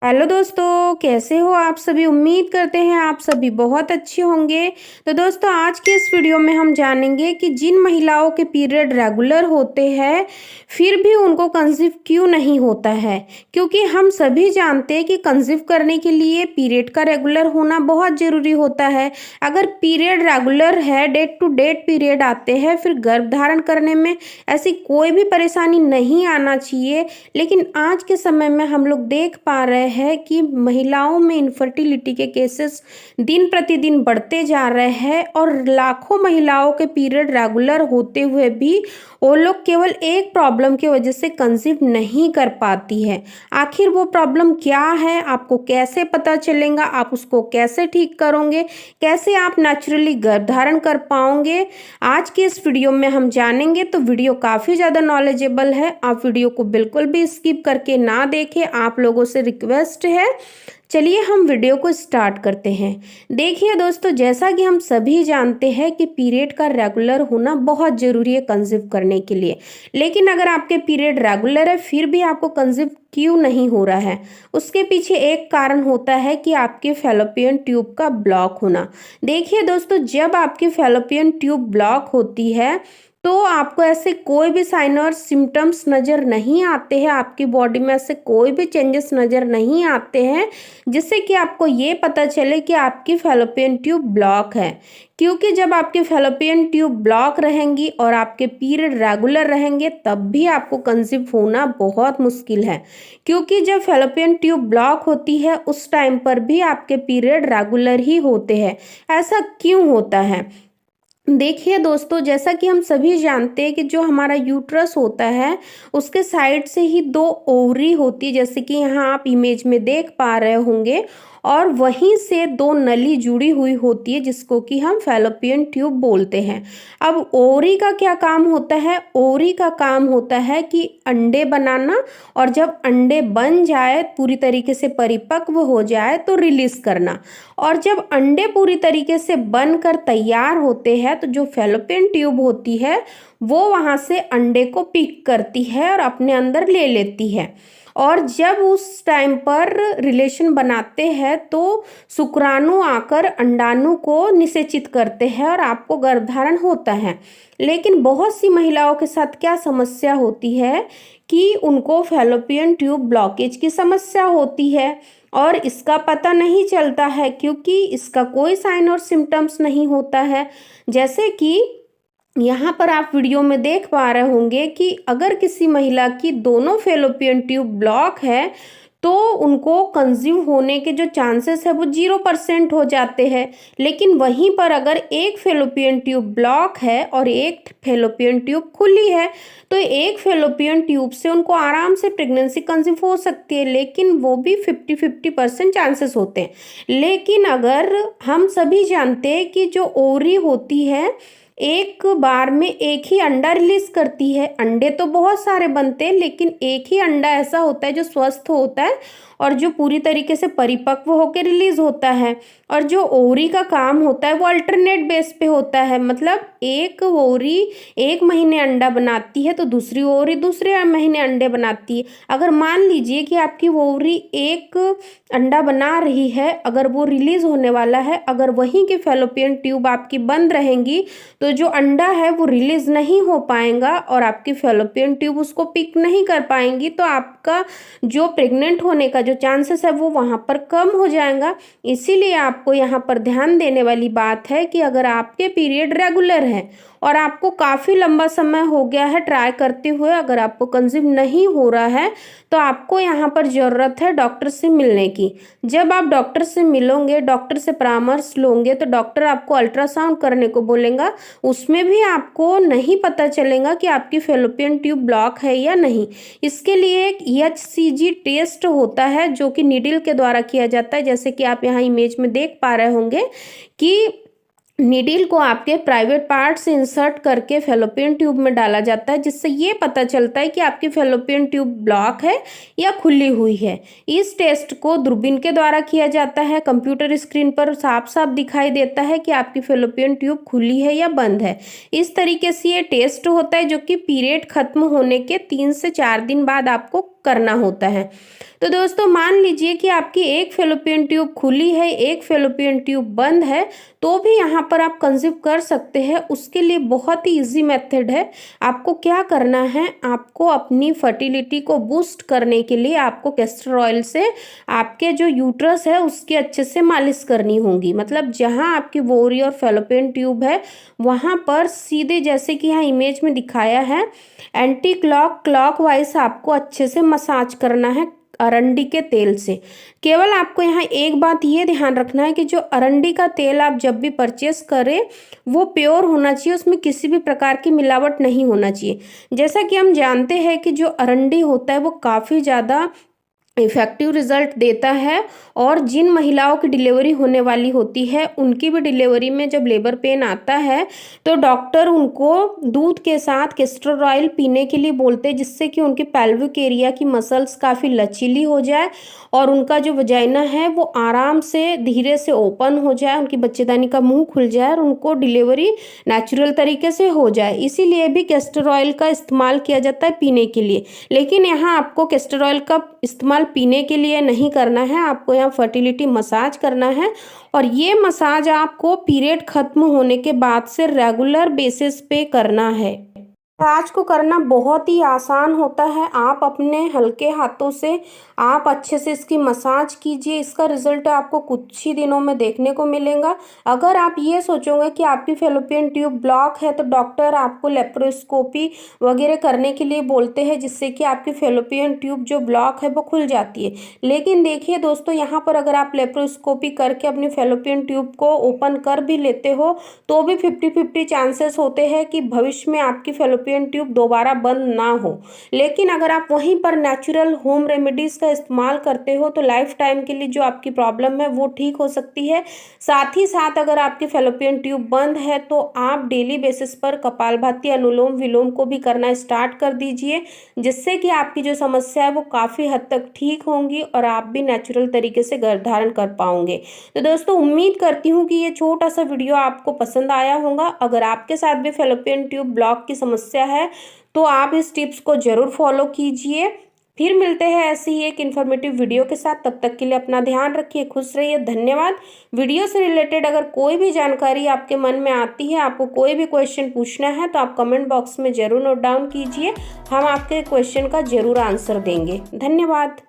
Hello दोस्तों, कैसे हो आप सभी। उम्मीद करते हैं आप सभी बहुत अच्छे होंगे। तो दोस्तों, आज के इस वीडियो में हम जानेंगे कि जिन महिलाओं के पीरियड रेगुलर होते हैं फिर भी उनको कंसीव क्यों नहीं होता है। क्योंकि हम सभी जानते हैं कि कंसीव करने के लिए पीरियड का रेगुलर होना बहुत ज़रूरी होता है। अगर पीरियड रेगुलर है, डेट टू डेट पीरियड आते हैं, फिर गर्भ धारण करने में ऐसी कोई भी परेशानी नहीं आना चाहिए। लेकिन आज के समय में हम लोग देख पा रहे हैं कि महिलाओं में इनफर्टिलिटी के केसेस दिन प्रतिदिन बढ़ते जा रहे हैं और लाखों महिलाओं के पीरियड रेगुलर होते हुए भी वो लोग केवल एक प्रॉब्लम की वजह से कंसीव नहीं कर पाती है। आखिर वो प्रॉब्लम क्या है, आपको कैसे पता चलेगा, आप उसको कैसे ठीक करोगे, कैसे आप नेचुरली गर्भ धारण कर पाओगे, आज के इस वीडियो में हम जानेंगे। तो वीडियो काफ़ी ज़्यादा नॉलेजेबल है, आप वीडियो को बिल्कुल भी स्किप करके ना देखें, आप लोगों से रिक्वेस्ट है। चलिए हम वीडियो को स्टार्ट करते हैं। देखिए दोस्तों, जैसा कि हम सभी जानते हैं कि पीरियड का रेगुलर होना बहुत ज़रूरी है कंसीव करने के लिए। लेकिन अगर आपके पीरियड रेगुलर है फिर भी आपको कंसीव क्यों नहीं हो रहा है, उसके पीछे एक कारण होता है कि आपके फैलोपियन ट्यूब का ब्लॉक होना। देखिए दोस्तों, जब आपकी फैलोपियन ट्यूब ब्लॉक होती है तो आपको ऐसे कोई भी साइन और सिम्टम्स नज़र नहीं आते हैं, आपकी बॉडी में ऐसे कोई भी चेंजेस नज़र नहीं आते हैं जिससे कि आपको ये पता चले कि आपकी फैलोपियन ट्यूब ब्लॉक है। क्योंकि जब आपकी फैलोपियन ट्यूब ब्लॉक रहेंगी और आपके पीरियड रेगुलर रहेंगे तब भी आपको कंसीव होना बहुत मुश्किल है। क्योंकि जब फैलोपियन ट्यूब ब्लॉक होती है उस टाइम पर भी आपके पीरियड रेगुलर ही होते हैं। ऐसा क्यों होता है? देखिए दोस्तों, जैसा कि हम सभी जानते हैं कि जो हमारा यूट्रस होता है उसके साइड से ही दो ओवरी होती है, जैसे कि यहाँ आप इमेज में देख पा रहे होंगे, और वहीं से दो नली जुड़ी हुई होती है जिसको कि हम फैलोपियन ट्यूब बोलते हैं। अब ओवरी का क्या काम होता है? ओवरी का काम होता है कि अंडे बनाना, और जब अंडे बन जाए, पूरी तरीके से परिपक्व हो जाए तो रिलीज करना। और जब अंडे पूरी तरीके से बनकर तैयार होते हैं तो जो फैलोपियन ट्यूब होती है वो वहाँ से अंडे को पिक करती है और अपने अंदर ले लेती है। और जब उस टाइम पर रिलेशन बनाते हैं तो शुक्राणु आकर अंडाणु को निषेचित करते हैं और आपको गर्भधारण होता है। लेकिन बहुत सी महिलाओं के साथ क्या समस्या होती है कि उनको फैलोपियन ट्यूब ब्लॉकेज की समस्या होती है और इसका पता नहीं चलता है क्योंकि इसका कोई साइन और सिम्टम्स नहीं होता है। जैसे कि यहाँ पर आप वीडियो में देख पा रहे होंगे कि अगर किसी महिला की दोनों फैलोपियन ट्यूब ब्लॉक है तो उनको कंसीव होने के जो चांसेस है वो 0% हो जाते हैं। लेकिन वहीं पर अगर एक फैलोपियन ट्यूब ब्लॉक है और एक फैलोपियन ट्यूब खुली है तो एक फैलोपियन ट्यूब से उनको आराम से प्रेगनेंसी कंसीव हो सकती है, लेकिन वो भी 50-50% चांसेस होते हैं। लेकिन अगर हम सभी जानते हैं कि जो ओवरी होती है एक बार में एक ही अंडा रिलीज करती है। अंडे तो बहुत सारे बनते हैं लेकिन एक ही अंडा ऐसा होता है जो स्वस्थ होता है और जो पूरी तरीके से परिपक्व होकर रिलीज होता है। और जो ओवरी का काम होता है वो अल्टरनेट बेस पे होता है, मतलब एक ओवरी एक महीने अंडा बनाती है तो दूसरी ओवरी दूसरे महीने अंडे बनाती है। अगर मान लीजिए कि आपकी ओवरी एक अंडा बना रही है, अगर वो रिलीज होने वाला है, अगर वहीं की फैलोपियन ट्यूब आपकी बंद रहेंगी तो जो अंडा है वो रिलीज नहीं हो पाएगा और आपकी फैलोपियन ट्यूब उसको पिक नहीं कर पाएंगी, तो आपका जो प्रेग्नेंट होने का जो चांसेस है वो वहाँ पर कम हो जाएगा। इसीलिए आपको यहाँ पर ध्यान देने वाली बात है कि अगर आपके पीरियड रेगुलर है और आपको काफ़ी लंबा समय हो गया है ट्राई करते हुए, अगर आपको कंसीव नहीं हो रहा है तो आपको यहाँ पर ज़रूरत है डॉक्टर से मिलने की। जब आप डॉक्टर से मिलोगे, डॉक्टर से परामर्श लोगे तो डॉक्टर आपको अल्ट्रासाउंड करने को बोलेगा। उसमें भी आपको नहीं पता चलेगा कि आपकी फैलोपियन ट्यूब ब्लॉक है या नहीं। इसके लिए एक EHCG टेस्ट होता है जो कि नीडल के द्वारा किया जाता है, जैसे कि आप यहाँ इमेज में देख पा रहे होंगे कि नीडल को आपके प्राइवेट पार्ट से इंसर्ट करके फैलोपियन ट्यूब में डाला जाता है, जिससे ये पता चलता है कि आपकी फैलोपियन ट्यूब ब्लॉक है या खुली हुई है। इस टेस्ट को दूरबीन के द्वारा किया जाता है। कंप्यूटर स्क्रीन पर साफ साफ दिखाई देता है कि आपकी फैलोपियन ट्यूब खुली है या बंद है। इस तरीके से ये टेस्ट होता है जो कि पीरियड खत्म होने के 3 से 4 दिन बाद आपको करना होता है। तो दोस्तों मान लीजिए कि आपकी एक फैलोपियन ट्यूब खुली है, एक फैलोपियन ट्यूब बंद है, तो भी यहाँ पर आप कंसीव कर सकते हैं। उसके लिए बहुत ही इजी मेथड है। आपको क्या करना है, आपको अपनी फर्टिलिटी को बूस्ट करने के लिए आपको कैस्टर ऑयल से आपके जो यूट्रस है उसकी अच्छे से मालिश करनी होगी। मतलब जहाँ आपकी वोरी और फैलोपियन ट्यूब है वहाँ पर सीधे, जैसे कि यहाँ इमेज में दिखाया है, एंटी क्लॉकवाइज आपको अच्छे से मसाज करना है अरंडी के तेल से। केवल आपको यहाँ एक बात ये ध्यान रखना है कि जो अरंडी का तेल आप जब भी परचेस करें वो प्योर होना चाहिए, उसमें किसी भी प्रकार की मिलावट नहीं होना चाहिए। जैसा कि हम जानते हैं कि जो अरंडी होता है वो काफ़ी ज़्यादा इफेक्टिव रिजल्ट देता है, और जिन महिलाओं की डिलीवरी होने वाली होती है उनकी भी डिलीवरी में जब लेबर पेन आता है तो डॉक्टर उनको दूध के साथ कैस्टर ऑयल पीने के लिए बोलते हैं, जिससे कि उनके पेल्विक एरिया की मसल्स काफ़ी लचीली हो जाए और उनका जो वजाइना है वो आराम से धीरे से ओपन हो जाए, उनकी बच्चेदानी का मुंह खुल जाए और उनको डिलीवरी नेचुरल तरीके से हो जाए। इसीलिए भी कैस्टर ऑयल का इस्तेमाल किया जाता है पीने के लिए। लेकिन यहाँ आपको कैस्टर ऑयल का इस्तेमाल पीने के लिए नहीं करना है, आपको यहाँ फर्टिलिटी मसाज करना है। और ये मसाज आपको पीरियड खत्म होने के बाद से रेगुलर बेसिस पे करना है। मसाज को करना बहुत ही आसान होता है। आप अपने हल्के हाथों से आप अच्छे से इसकी मसाज कीजिए, इसका रिजल्ट आपको कुछ ही दिनों में देखने को मिलेगा। अगर आप ये सोचोगे कि आपकी फैलोपियन ट्यूब ब्लॉक है तो डॉक्टर आपको लेप्रोस्कोपी वगैरह करने के लिए बोलते हैं, जिससे कि आपकी फैलोपियन ट्यूब जो ब्लॉक है वो खुल जाती है। लेकिन देखिए दोस्तों, यहाँ पर अगर आप लेप्रोस्कोपी करके अपनी फैलोपियन ट्यूब को ओपन कर भी लेते हो तो भी 50-50 चांसेस होते हैं कि भविष्य में आपकी फैलोपियन ट्यूब दोबारा बंद ना हो। लेकिन अगर आप वहीं पर नेचुरल होम रेमेडीज का इस्तेमाल करते हो तो लाइफ टाइम के लिए जो आपकी प्रॉब्लम है वो ठीक हो सकती है। साथ ही साथ अगर आपकी फैलोपियन ट्यूब बंद है तो आप डेली बेसिस पर कपालभाति, अनुलोम विलोम को भी करना स्टार्ट कर दीजिए, जिससे कि आपकी जो समस्या है वो काफ़ी हद तक ठीक होंगी और आप भी नेचुरल तरीके से गर्भधारण कर पाओगे। तो दोस्तों उम्मीद करती हूँ कि ये छोटा सा वीडियो आपको पसंद आया होगा। अगर आपके साथ भी फैलोपियन ट्यूब ब्लॉक की समस्या है तो आप इस टिप्स को जरूर फॉलो कीजिए। फिर मिलते हैं ऐसे ही एक इन्फॉर्मेटिव वीडियो के साथ। तब तक के लिए अपना ध्यान रखिए, खुश रहिए, धन्यवाद। वीडियो से रिलेटेड अगर कोई भी जानकारी आपके मन में आती है, आपको कोई भी क्वेश्चन पूछना है तो आप कमेंट बॉक्स में जरूर नोट डाउन कीजिए, हम आपके क्वेश्चन का जरूर आंसर देंगे। धन्यवाद।